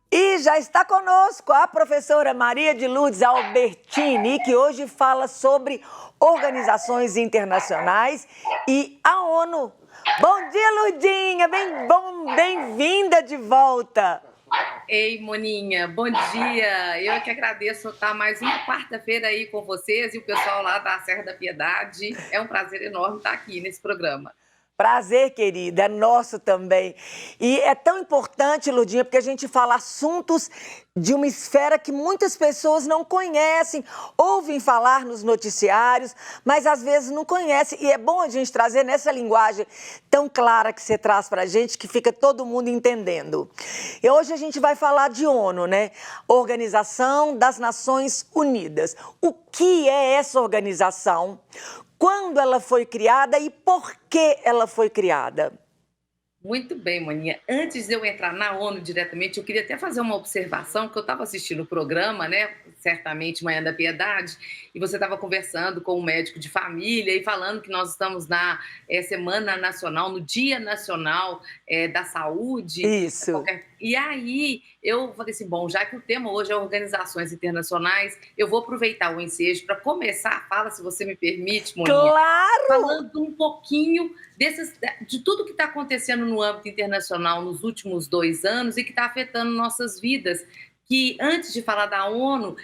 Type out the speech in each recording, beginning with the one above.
E já está conosco a professora Maria de Lourdes Albertini, que hoje fala sobre organizações internacionais e a ONU. Bom dia, Lurdinha! Bem-vinda de volta! Ei, Moninha, bom dia! Eu que agradeço estar mais uma quarta-feira aí com vocês e o pessoal lá da Serra da Piedade. É um prazer enorme estar aqui nesse programa. Prazer, querida, é nosso também. E é tão importante, Lurdinha, porque a gente fala assuntos de uma esfera que muitas pessoas não conhecem, ouvem falar nos noticiários, mas às vezes não conhecem. E é bom a gente trazer nessa linguagem tão clara que você traz para a gente, que fica todo mundo entendendo. E hoje a gente vai falar de ONU, né? Organização das Nações Unidas. O que é essa organização? Quando ela foi criada e por que ela foi criada? Muito bem, Moninha. Antes de eu entrar na ONU diretamente, eu queria até fazer uma observação, que eu estava assistindo o programa, né, certamente Manhã da Piedade, e você estava conversando com um médico de família e falando que nós estamos na Semana Nacional, no Dia Nacional da Saúde. Isso. E aí eu falei assim, bom, já que o tema hoje é organizações internacionais, eu vou aproveitar o ensejo para começar a fala, se você me permite, Moninha. Claro! Falando um pouquinho de tudo que está acontecendo no âmbito internacional nos últimos 2 anos e que está afetando nossas vidas. Que antes de falar da ONU,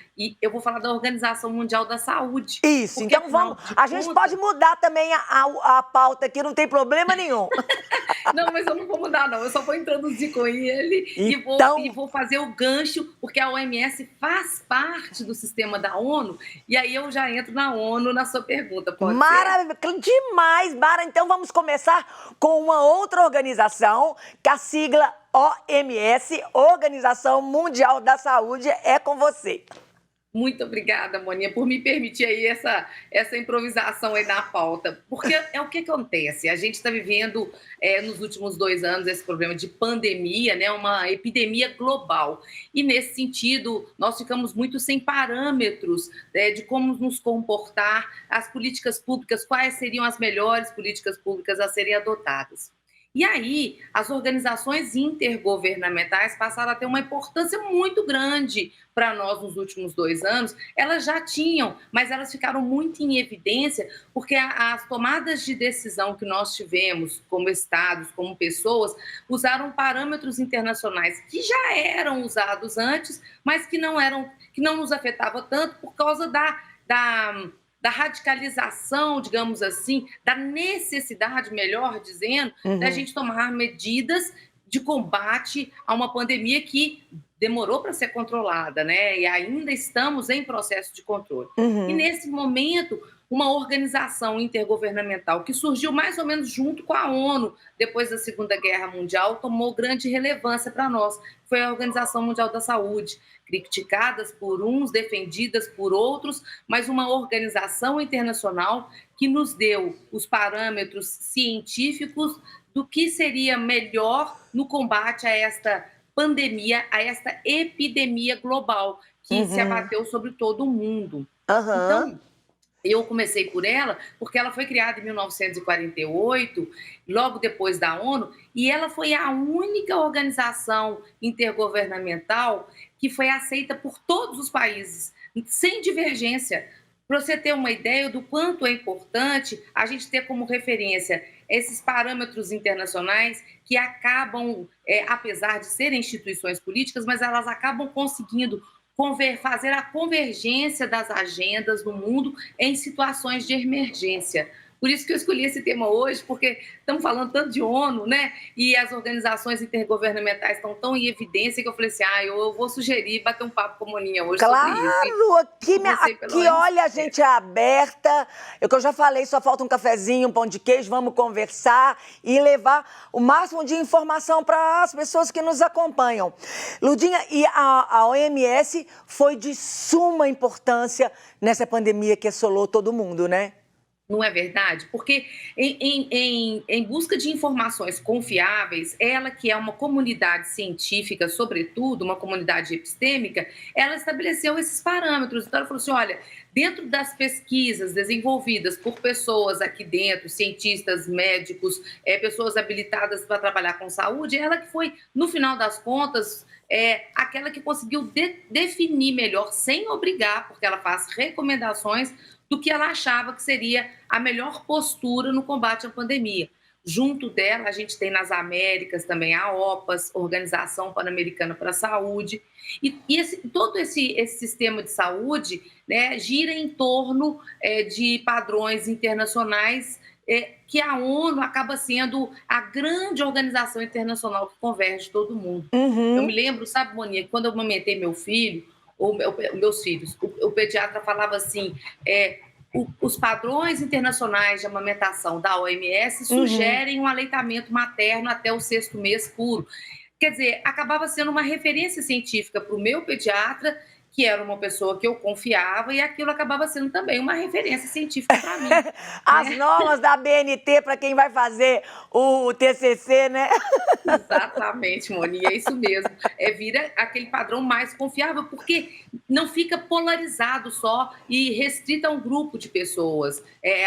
eu vou falar da Organização Mundial da Saúde. Isso, porque, então vamos. A gente pode mudar também a pauta aqui, não tem problema nenhum. Não, mas eu não vou mudar, não. Eu só vou introduzir com ele então... e vou fazer o gancho, porque a OMS faz parte do sistema da ONU, e aí eu já entro na ONU na sua pergunta. Pode ser? Demais, Mara. Então vamos começar com uma outra organização, que a sigla OMS, Organização Mundial da Saúde, é com você. Muito obrigada, Moninha, por me permitir aí essa improvisação aí na pauta. Porque é o que acontece, a gente está vivendo nos últimos 2 anos esse problema de pandemia, né, uma epidemia global. E nesse sentido, nós ficamos muito sem parâmetros de como nos comportar, as políticas públicas, quais seriam as melhores políticas públicas a serem adotadas. E aí, as organizações intergovernamentais passaram a ter uma importância muito grande para nós nos últimos 2 anos. Elas já tinham, mas elas ficaram muito em evidência porque as tomadas de decisão que nós tivemos como estados, como pessoas, usaram parâmetros internacionais que já eram usados antes, mas que não nos afetava tanto por causa da radicalização, digamos assim, da necessidade, melhor dizendo, da gente tomar medidas de combate a uma pandemia que demorou para ser controlada, né? E ainda estamos em processo de controle. E nesse momento, uma organização intergovernamental que surgiu mais ou menos junto com a ONU, depois da Segunda Guerra Mundial, tomou grande relevância para nós. Foi a Organização Mundial da Saúde, criticadas por uns, defendidas por outros, mas uma organização internacional que nos deu os parâmetros científicos do que seria melhor no combate a esta pandemia, a esta epidemia global que se abateu sobre todo o mundo. Então, eu comecei por ela porque ela foi criada em 1948, logo depois da ONU, e ela foi a única organização intergovernamental que foi aceita por todos os países, sem divergência. Para você ter uma ideia do quanto é importante a gente ter como referência esses parâmetros internacionais que acabam, apesar de serem instituições políticas, mas elas acabam conseguindo fazer a convergência das agendas no mundo em situações de emergência. Por isso que eu escolhi esse tema hoje, porque estamos falando tanto de ONU, né? E as organizações intergovernamentais estão tão em evidência que eu falei assim, eu vou sugerir bater um papo com a Moninha hoje sobre isso. Claro, aqui olha, a gente é aberta. Eu já falei, só falta um cafezinho, um pão de queijo, vamos conversar e levar o máximo de informação para as pessoas que nos acompanham. Lurdinha, e a OMS foi de suma importância nessa pandemia que assolou todo mundo, né? Não é verdade? Porque em busca de informações confiáveis, ela que é uma comunidade científica, sobretudo, uma comunidade epistêmica, ela estabeleceu esses parâmetros. Então, ela falou assim, olha, dentro das pesquisas desenvolvidas por pessoas aqui dentro, cientistas, médicos, pessoas habilitadas para trabalhar com saúde, ela que foi, no final das contas, aquela que conseguiu definir melhor, sem obrigar, porque ela faz recomendações do que ela achava que seria a melhor postura no combate à pandemia. Junto dela, a gente tem nas Américas também a OPAS, Organização Pan-Americana para a Saúde, todo esse sistema de saúde, né, gira em torno de padrões internacionais, que a ONU acaba sendo a grande organização internacional que converge todo mundo. Eu me Uhum. lembro, sabe, Moninha, quando eu amamentei meu filho, meus filhos, o pediatra falava assim, os padrões internacionais de amamentação da OMS Uhum. sugerem um aleitamento materno até o 6º mês puro. Quer dizer, acabava sendo uma referência científica para o meu pediatra, que era uma pessoa que eu confiava, e aquilo acabava sendo também uma referência científica para mim, As né? normas da BNT para quem vai fazer o TCC, né? Exatamente, Moni, é isso mesmo. Vira aquele padrão mais confiável, porque não fica polarizado só e restrito a um grupo de pessoas.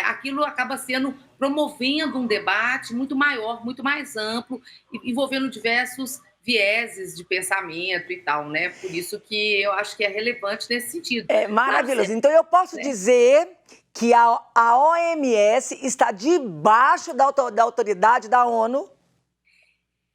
Aquilo acaba sendo promovendo um debate muito maior, muito mais amplo, envolvendo diversos vieses de pensamento e tal, né? Por isso que eu acho que é relevante nesse sentido. É Claro, maravilhoso. você, Então, eu posso né? dizer que a OMS está debaixo da autoridade da ONU.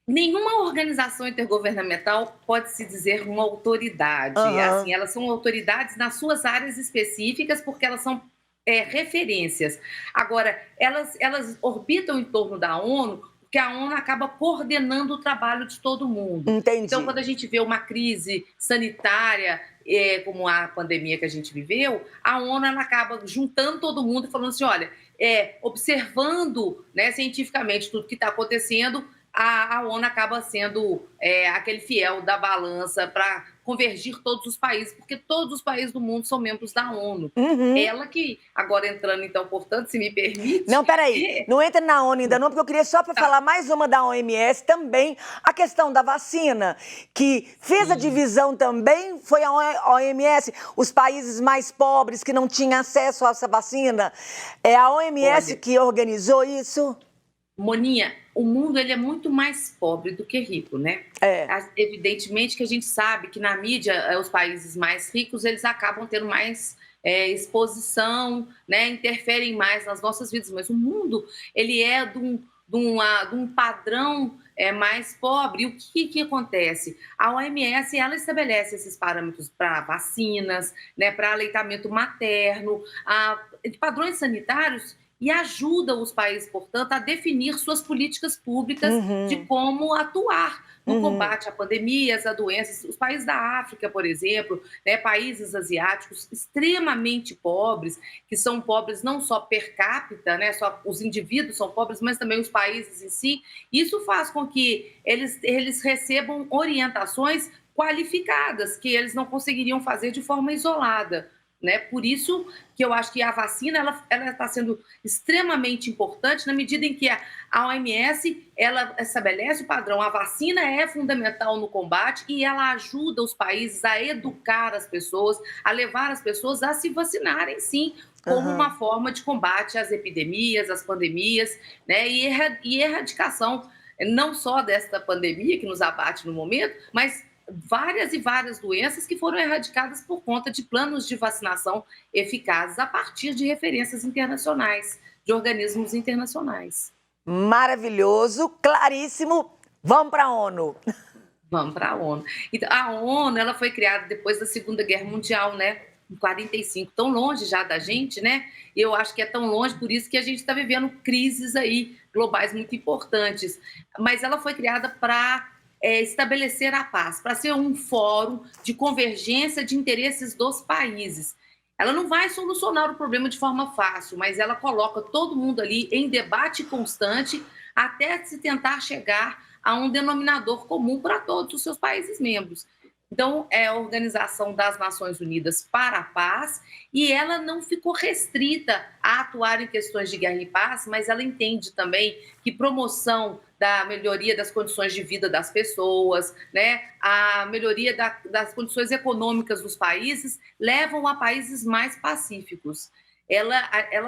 Nenhuma organização intergovernamental pode se dizer uma autoridade. Aham. Assim, elas são autoridades nas suas áreas específicas, porque elas são referências. Agora, elas orbitam em torno da ONU, porque a ONU acaba coordenando o trabalho de todo mundo. Então, Entendi. quando a gente vê uma crise sanitária, como a pandemia que a gente viveu, a ONU ela acaba juntando todo mundo e falando assim: olha, observando, né, cientificamente tudo que está acontecendo, a ONU acaba sendo aquele fiel da balança para convergir todos os países, porque todos os países do mundo são membros da ONU. Uhum. Ela que, agora entrando então, portanto, se me permite, Não, peraí, não entra na ONU ainda não, porque eu queria só para tá, falar mais uma da OMS também, a questão da vacina, que fez a sim, divisão também, foi a OMS, os países mais pobres que não tinham acesso a essa vacina, é a OMS olha, que organizou isso? Moninha, o mundo ele é muito mais pobre do que rico, né? É. Evidentemente que a gente sabe que na mídia os países mais ricos eles acabam tendo mais exposição, né? Interferem mais nas nossas vidas, mas o mundo ele é de um padrão mais pobre. E o que acontece? A OMS ela estabelece esses parâmetros para vacinas, né? Para aleitamento materno, padrões sanitários e ajuda os países, portanto, a definir suas políticas públicas de Uhum, como atuar no uhum, combate a pandemias, a doenças. Os países da África, por exemplo, né, países asiáticos extremamente pobres, que são pobres não só per capita, né, só os indivíduos são pobres, mas também os países em si. Isso faz com que eles recebam orientações qualificadas, que eles não conseguiriam fazer de forma isolada. Né? Por isso que eu acho que a vacina ela está sendo extremamente importante na medida em que a OMS ela estabelece o padrão. A vacina é fundamental no combate e ela ajuda os países a educar as pessoas, a levar as pessoas a se vacinarem, sim, como aham. uma forma de combate às epidemias, às pandemias, né? E erradicação não só desta pandemia que nos abate no momento, mas várias e várias doenças que foram erradicadas por conta de planos de vacinação eficazes a partir de referências internacionais, de organismos internacionais. Maravilhoso, claríssimo. Vamos para a ONU. Vamos para a ONU. Então, a ONU ela foi criada depois da Segunda Guerra Mundial, né? Em 45, tão longe já da gente, né? Eu acho que é tão longe, por isso que a gente está vivendo crises aí globais muito importantes. Mas ela foi criada para estabelecer a paz, para ser um fórum de convergência de interesses dos países. Ela não vai solucionar o problema de forma fácil, mas ela coloca todo mundo ali em debate constante até se tentar chegar a um denominador comum para todos os seus países membros. Então, é a Organização das Nações Unidas para a Paz, e ela não ficou restrita a atuar em questões de guerra e paz, mas ela entende também que promoção da melhoria das condições de vida das pessoas, né, a melhoria das condições econômicas dos países, levam a países mais pacíficos. Ela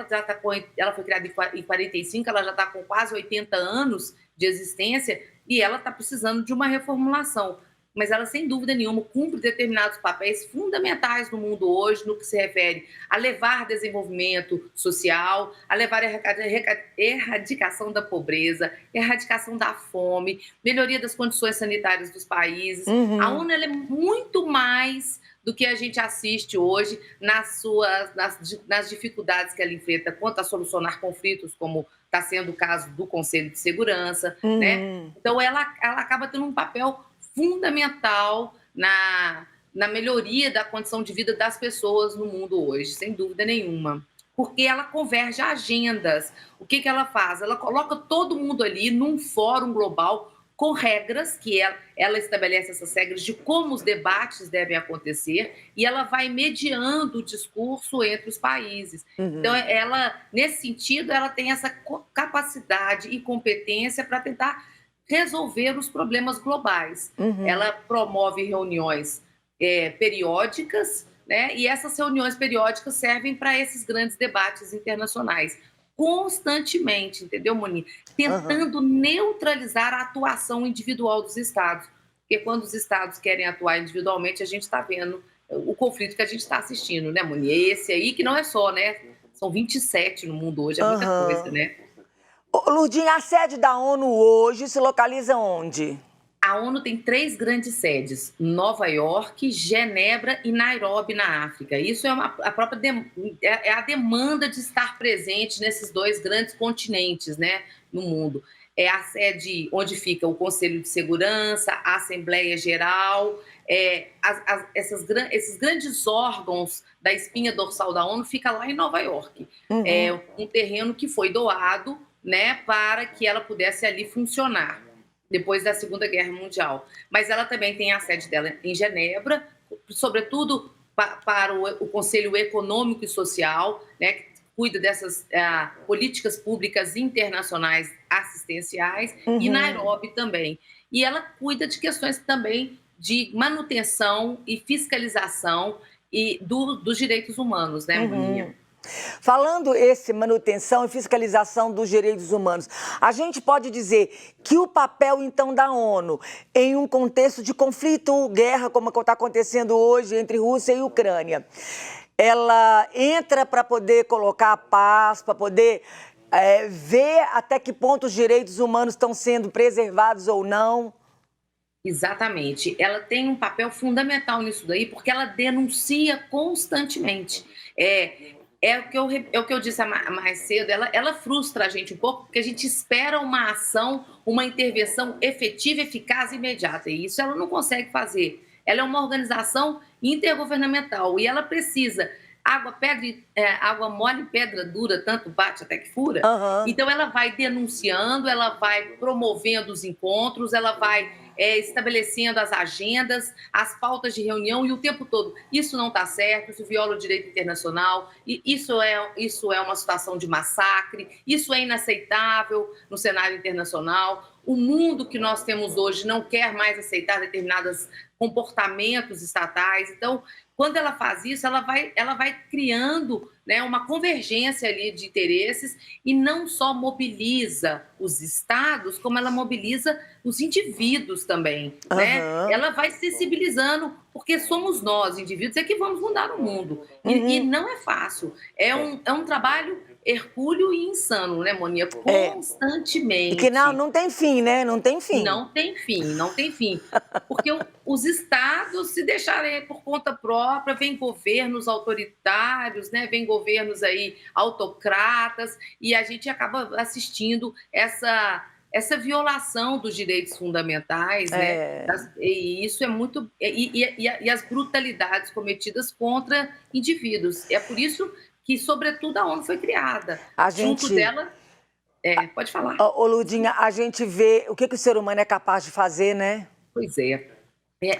já tá ela foi criada em 45, ela já está com quase 80 anos de existência e ela está precisando de uma reformulação, mas ela, sem dúvida nenhuma, cumpre determinados papéis fundamentais no mundo hoje, no que se refere a levar desenvolvimento social, a levar a erradicação da pobreza, erradicação da fome, melhoria das condições sanitárias dos países. A ONU ela é muito mais do que a gente assiste hoje nas dificuldades que ela enfrenta quanto a solucionar conflitos, como está sendo o caso do Conselho de Segurança, né? Então, ela acaba tendo um papel fundamental na melhoria da condição de vida das pessoas no mundo hoje, sem dúvida nenhuma. Porque ela converge agendas. O que ela faz? Ela coloca todo mundo ali num fórum global com regras, que ela estabelece essas regras de como os debates devem acontecer, e ela vai mediando o discurso entre os países. Então, ela, nesse sentido, ela tem essa capacidade e competência para tentar resolver os problemas globais. Ela promove reuniões periódicas, né? E essas reuniões periódicas servem para esses grandes debates internacionais, constantemente, entendeu, Moni? Tentando neutralizar a atuação individual dos Estados. Porque quando os Estados querem atuar individualmente, a gente está vendo o conflito que a gente está assistindo, né, Moni? Esse aí que não é só, né? São 27 no mundo hoje, é muita coisa, né? Lourdinha, a sede da ONU hoje se localiza onde? A ONU tem 3 grandes sedes: Nova York, Genebra e Nairobi, na África. Isso é a demanda de estar presente nesses 2 grandes continentes, né, no mundo. É a sede onde fica o Conselho de Segurança, a Assembleia Geral, esses grandes órgãos da espinha dorsal da ONU fica lá em Nova York. É um terreno que foi doado, né, para que ela pudesse ali funcionar depois da Segunda Guerra Mundial. Mas ela também tem a sede dela em Genebra, sobretudo para o Conselho Econômico e Social, né, que cuida dessas políticas públicas internacionais assistenciais, e Nairobi também. E ela cuida de questões também de manutenção e fiscalização dos direitos humanos, né, Moninha? Falando esse manutenção e fiscalização dos direitos humanos, a gente pode dizer que o papel, então, da ONU, em um contexto de conflito, guerra, como está acontecendo hoje entre Rússia e Ucrânia, ela entra para poder colocar a paz, para poder ver até que ponto os direitos humanos estão sendo preservados ou não? Exatamente. Ela tem um papel fundamental nisso daí, porque ela denuncia constantemente. É o que eu disse mais cedo, ela frustra a gente um pouco, porque a gente espera uma ação, uma intervenção efetiva, eficaz e imediata, e isso ela não consegue fazer. Ela é uma organização intergovernamental e ela precisa água mole e pedra dura, tanto bate até que fura. Então ela vai denunciando, ela vai promovendo os encontros, ela vai estabelecendo as agendas, as pautas de reunião, e o tempo todo, isso não está certo, isso viola o direito internacional, isso é uma situação de massacre, isso é inaceitável no cenário internacional. O mundo que nós temos hoje não quer mais aceitar determinados comportamentos estatais. Então, quando ela faz isso, ela vai criando, né, uma convergência ali de interesses, e não só mobiliza os estados, como ela mobiliza os indivíduos também, né? Ela vai sensibilizando, porque somos nós, indivíduos, que vamos mudar o mundo. E não é fácil. É um trabalho hercúleo e insano, né, Monia? Constantemente. E que não tem fim, né? Não tem fim. Não tem fim, não tem fim. Porque os estados, se deixarem por conta própria, vem governos autoritários, né? Vem governos aí autocratas, e a gente acaba assistindo essa violação dos direitos fundamentais, né? E isso é muito... E as brutalidades cometidas contra indivíduos. É por isso que, sobretudo, a ONU foi criada. Junto dela... pode falar. Ô, Lourdinha, a gente vê o que o ser humano é capaz de fazer, né? Pois é.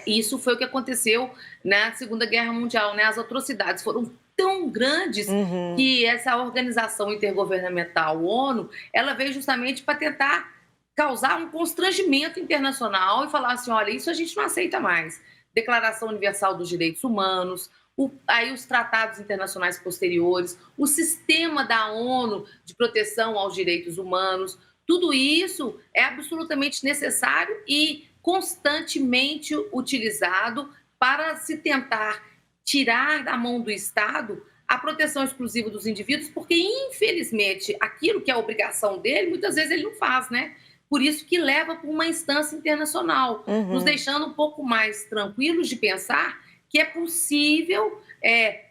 Isso foi o que aconteceu na Segunda Guerra Mundial, né? As atrocidades foram tão grandes que essa organização intergovernamental, ONU, ela veio justamente para tentar causar um constrangimento internacional e falar assim, olha, isso a gente não aceita mais. Declaração Universal dos Direitos Humanos, aí os tratados internacionais posteriores, o sistema da ONU de proteção aos direitos humanos, tudo isso é absolutamente necessário e constantemente utilizado para se tentar tirar da mão do Estado a proteção exclusiva dos indivíduos, porque, infelizmente, aquilo que é a obrigação dele, muitas vezes ele não faz, né? Por isso que leva para uma instância internacional, nos deixando um pouco mais tranquilos de pensar que é possível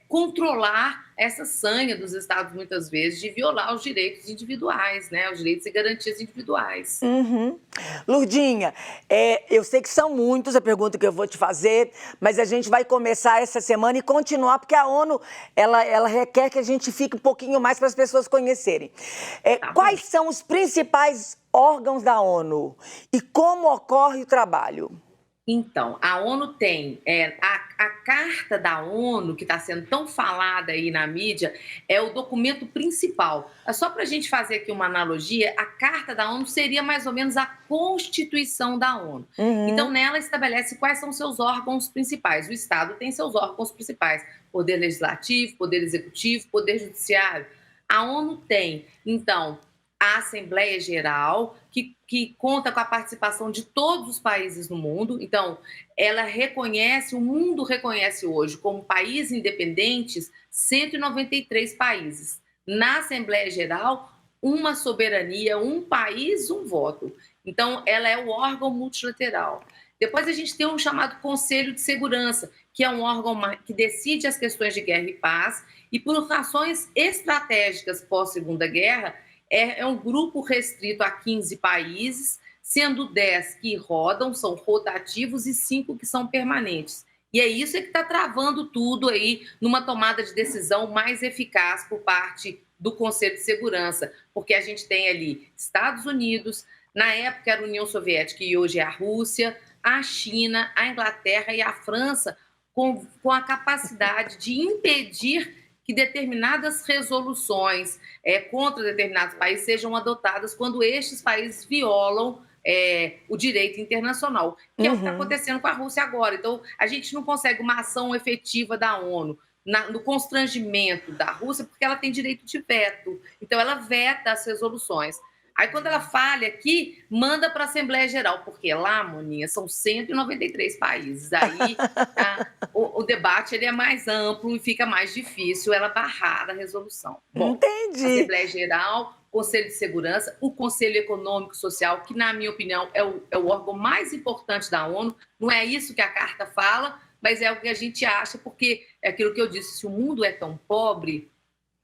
controlar essa sanha dos Estados, muitas vezes, de violar os direitos individuais, né? Os direitos e garantias individuais. Lurdinha, eu sei que são muitos a pergunta que eu vou te fazer, mas a gente vai começar essa semana e continuar, porque a ONU, ela requer que a gente fique um pouquinho mais para as pessoas conhecerem. Quais são os principais órgãos da ONU e como ocorre o trabalho? Então, a ONU tem a Carta da ONU, que está sendo tão falada aí na mídia, é o documento principal. Só para a gente fazer aqui uma analogia, a Carta da ONU seria mais ou menos a Constituição da ONU. Então, nela estabelece quais são seus órgãos principais. O Estado tem seus órgãos principais: Poder Legislativo, Poder Executivo, Poder Judiciário. A ONU tem, então, a Assembleia Geral, que conta com a participação de todos os países no mundo. Então, ela reconhece, o mundo reconhece hoje como países independentes 193 países. Na Assembleia Geral, uma soberania, um país, um voto. Então, ela é o órgão multilateral. Depois a gente tem um chamado Conselho de Segurança, que é um órgão que decide as questões de guerra e paz, e por razões estratégicas pós-Segunda Guerra, é um grupo restrito a 15 países, sendo 10 que rodam, são rotativos, e 5 que são permanentes. E é isso que está travando tudo aí numa tomada de decisão mais eficaz por parte do Conselho de Segurança, porque a gente tem ali Estados Unidos, na época era a União Soviética e hoje é a Rússia, a China, a Inglaterra e a França, com a capacidade de impedir que determinadas resoluções contra determinados países sejam adotadas quando estes países violam o direito internacional, que é o que está acontecendo com a Rússia agora. Então, a gente não consegue uma ação efetiva da ONU no constrangimento da Rússia, porque ela tem direito de veto. Então, ela veta as resoluções. Aí, quando ela falha aqui, manda para a Assembleia Geral, porque lá, Moninha, são 193 países. Aí o debate ele é mais amplo e fica mais difícil ela barrar a resolução. Bom, Entendi. Assembleia Geral, Conselho de Segurança, o Conselho Econômico e Social, que, na minha opinião, é o órgão mais importante da ONU. Não é isso que a Carta fala, mas é o que a gente acha, porque é aquilo que eu disse, se o mundo é tão pobre,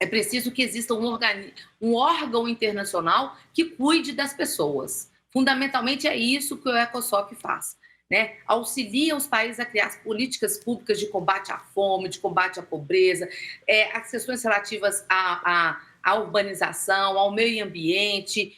é preciso que exista um órgão internacional que cuide das pessoas. Fundamentalmente é isso que o ECOSOC faz, né? Auxilia os países a criar políticas públicas de combate à fome, de combate à pobreza, as questões relativas à urbanização, ao meio ambiente.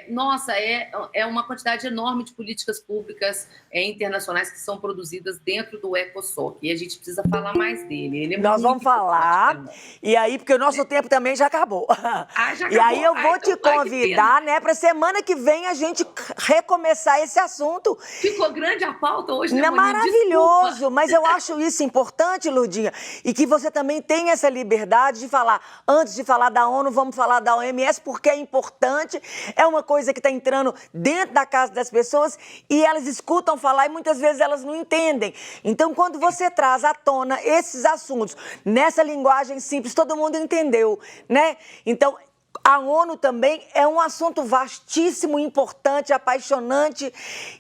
Nossa, é uma quantidade enorme de políticas públicas internacionais que são produzidas dentro do ECOSOC, e a gente precisa falar mais dele. Ele Nós vamos falar, e aí, porque o nosso tempo também já acabou. Já acabou. E aí eu vou te convidar, né, para semana que vem a gente recomeçar esse assunto. Ficou grande a pauta hoje, né, Não, Moninha? maravilhoso, Desculpa. mas eu acho isso importante, Lurdinha, e que você também tenha essa liberdade de falar. Antes de falar da ONU, vamos falar da OMS, porque é importante. É uma coisa que está entrando dentro da casa das pessoas e elas escutam falar e muitas vezes elas não entendem. Então, quando você traz à tona esses assuntos nessa linguagem simples, todo mundo entendeu, né? Então, a ONU também é um assunto vastíssimo, importante, apaixonante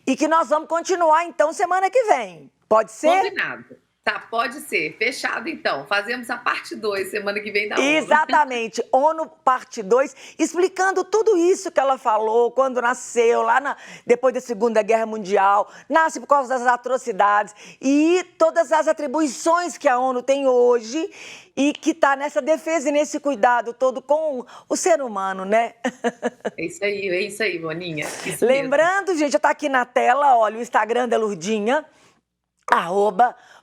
e que nós vamos continuar, então, semana que vem. Pode ser? Combinado. Tá, pode ser. Fechado, então. Fazemos a parte 2 semana que vem da ONU. Exatamente. ONU parte 2, explicando tudo isso que ela falou, quando nasceu, depois da Segunda Guerra Mundial, nasce por causa das atrocidades e todas as atribuições que a ONU tem hoje e que está nessa defesa e nesse cuidado todo com o ser humano, né? É isso aí, Boninha. Lembrando, gente, já está aqui na tela, olha, o Instagram da Lurdinha.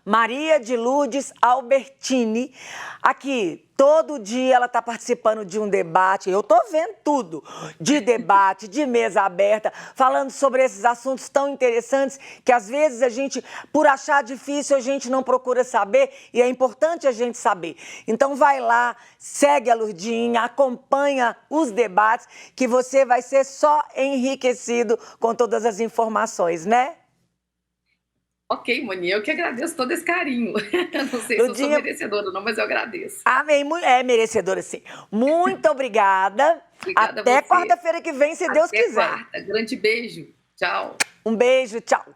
Maria de Lourdes Albertini. Aqui, todo dia ela está participando de um debate, eu estou vendo tudo, de debate, de mesa aberta, falando sobre esses assuntos tão interessantes que às vezes a gente, por achar difícil, a gente não procura saber e é importante a gente saber. Então vai lá, segue a Lourdinha, acompanha os debates que você vai ser só enriquecido com todas as informações, né? Ok, Moni, eu que agradeço todo esse carinho. Não sei se eu sou merecedora ou não, mas eu agradeço. Amém, é merecedora sim. Muito obrigada. Obrigada Até a você. quarta-feira que vem, se Deus quiser. Até quarta. Grande beijo. Tchau. Um beijo, tchau.